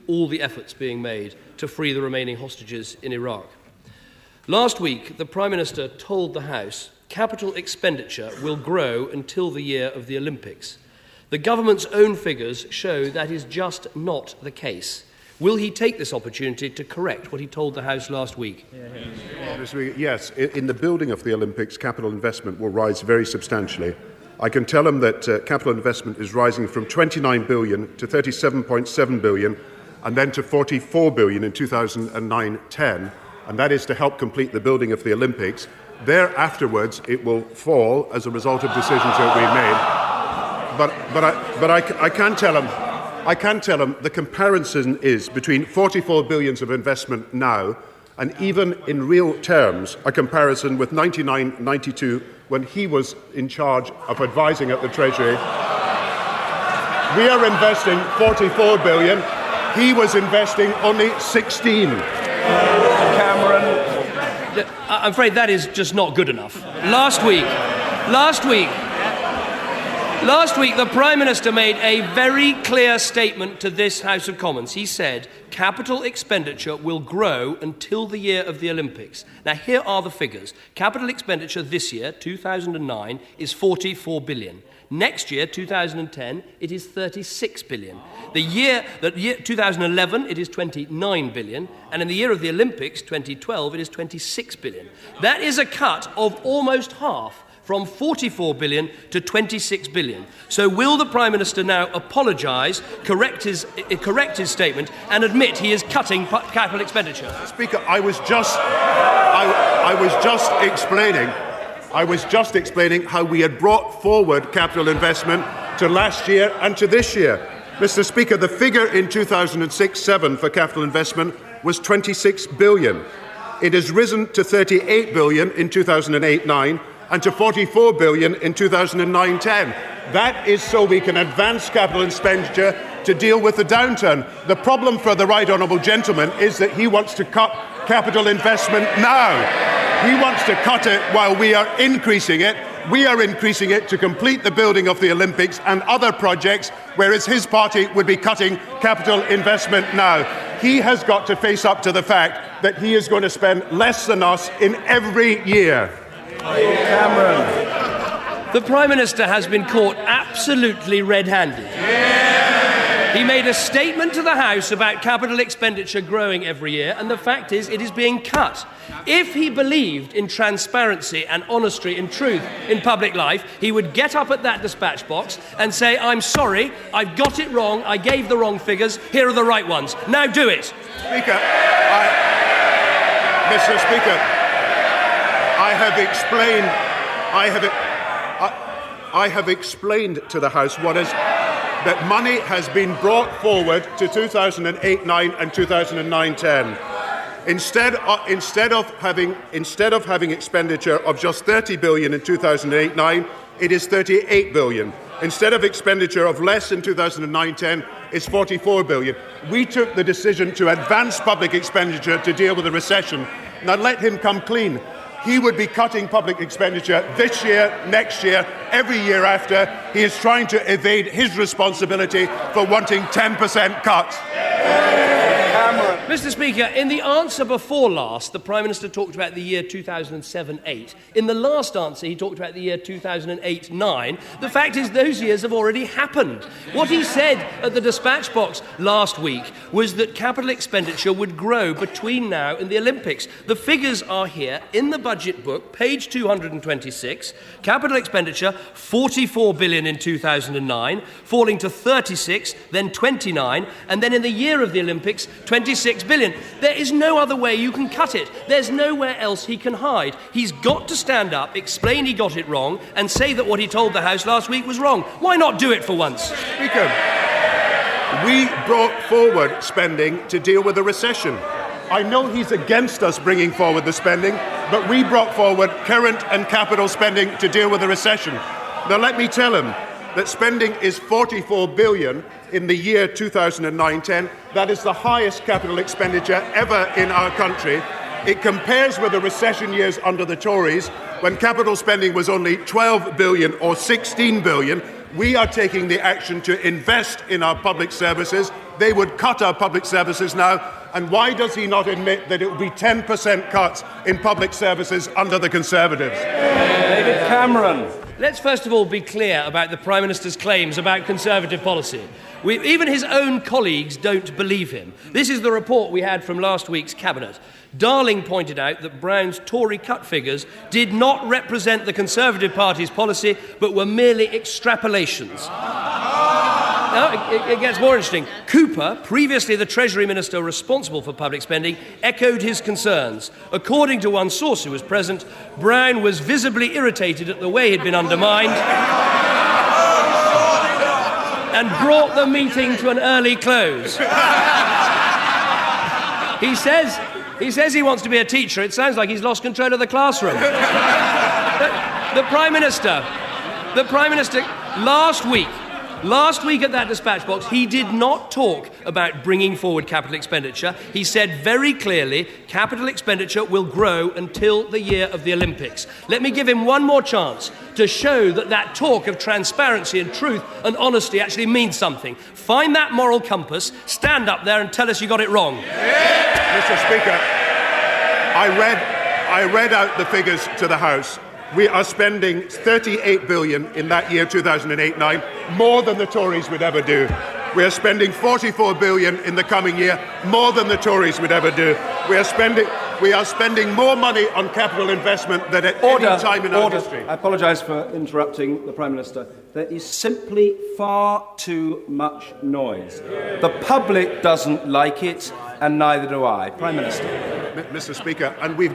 all the efforts being made to free the remaining hostages in Iraq. Last week, the Prime Minister told the House capital expenditure will grow until the year of the Olympics. The government's own figures show that is just not the case. Will he take this opportunity to correct what he told the House last week? Yes, in the building of the Olympics, capital investment will rise very substantially. I can tell him that capital investment is rising from 29 billion to 37.7 billion and then to 44 billion in 2009-10, and that is to help complete the building of the Olympics. Afterwards, it will fall as a result of decisions that we made. But I can tell him the comparison is between 44 billion of investment now and even in real terms a comparison with 99-92 when he was in charge of advising at the Treasury. We are investing 44 billion. He was investing only 16. Cameron. I'm afraid that is just not good enough. Last week, the Prime Minister made a very clear statement to this House of Commons. He said capital expenditure will grow until the year of the Olympics. Now, here are the figures. Capital expenditure this year, 2009, is 44 billion. Next year, 2010, it is 36 billion. The year 2011, it is 29 billion. And in the year of the Olympics, 2012, it is 26 billion. That is a cut of almost half, from 44 billion to 26 billion. So will the Prime Minister now apologise, correct his statement, and admit he is cutting capital expenditure? Speaker, I was just explaining how we had brought forward capital investment to last year and to this year. Mr. Speaker, the figure in 2006-7 for capital investment was 26 billion. It has risen to 38 billion in 2008-9 and to 44 billion in 2009-10. That is so we can advance capital expenditure to deal with the downturn. The problem for the Right Honourable Gentleman is that he wants to cut capital investment now. He wants to cut it while we are increasing it. We are increasing it to complete the building of the Olympics and other projects, whereas his party would be cutting capital investment now. He has got to face up to the fact that he is going to spend less than us in every year. Cameron. The Prime Minister has been caught absolutely red-handed. He made a statement to the House about capital expenditure growing every year, and the fact is it is being cut. If he believed in transparency and honesty and truth in public life, he would get up at that dispatch box and say, I'm sorry, I've got it wrong, I gave the wrong figures, here are the right ones. Now do it. Speaker, Mr. Speaker, I have explained to the House that money has been brought forward to 2008-9 and 2009-10. Instead of having expenditure of just 30 billion in 2008-9, it is 38 billion. Instead of expenditure of less in 2009-10, it's 44 billion. We took the decision to advance public expenditure to deal with the recession. Now let him come clean. He would be cutting public expenditure this year, next year, every year after. He is trying to evade his responsibility for wanting 10% cuts. Mr. Speaker, in the answer before last, the Prime Minister talked about the year 2007-8. In the last answer, he talked about the year 2008-9. The fact is, those years have already happened. What he said at the dispatch box last week was that capital expenditure would grow between now and the Olympics. The figures are here in the budget book, page 226. Capital expenditure, 44 billion in 2009, falling to 36, then 29, and then in the year of the Olympics, 26 billion. There is no other way you can cut it. There's nowhere else he can hide. He's got to stand up, explain he got it wrong, and say that what he told the House last week was wrong. Why not do it for once? Speaker, we brought forward spending to deal with the recession. I know he's against us bringing forward the spending, but we brought forward current and capital spending to deal with the recession. Now let me tell him that spending is 44 billion in the year 2009-10. That is the highest capital expenditure ever in our country. It compares with the recession years under the Tories, when capital spending was only 12 billion or 16 billion. We are taking the action to invest in our public services, they would cut our public services now? And why does he not admit that it will be 10% cuts in public services under the Conservatives? David Cameron. Let's first of all be clear about the Prime Minister's claims about Conservative policy. Even his own colleagues don't believe him. This is the report we had from last week's Cabinet. Darling pointed out that Brown's Tory cut figures did not represent the Conservative Party's policy, but were merely extrapolations. Now, it gets more interesting. Cooper, previously the Treasury Minister responsible for public spending, echoed his concerns. According to one source who was present, Brown was visibly irritated at the way he'd been undermined and brought the meeting to an early close. He says he wants to be a teacher. It sounds like he's lost control of the classroom. The Prime Minister, last week at that dispatch box, he did not talk about bringing forward capital expenditure. He said very clearly capital expenditure will grow until the year of the Olympics. Let me give him one more chance to show that talk of transparency and truth and honesty actually means something. Find that moral compass, stand up there and tell us you got it wrong. Mr. Speaker, I read out the figures to the House. We are spending $38 billion in that year, 2008-9, more than the Tories would ever do. We are spending $44 billion in the coming year, more than the Tories would ever do. We are spending more money on capital investment than at any time in our history. I apologise for interrupting the Prime Minister. There is simply far too much noise. The public doesn't like it, and neither do I. Prime Minister. Mr. Speaker, and we've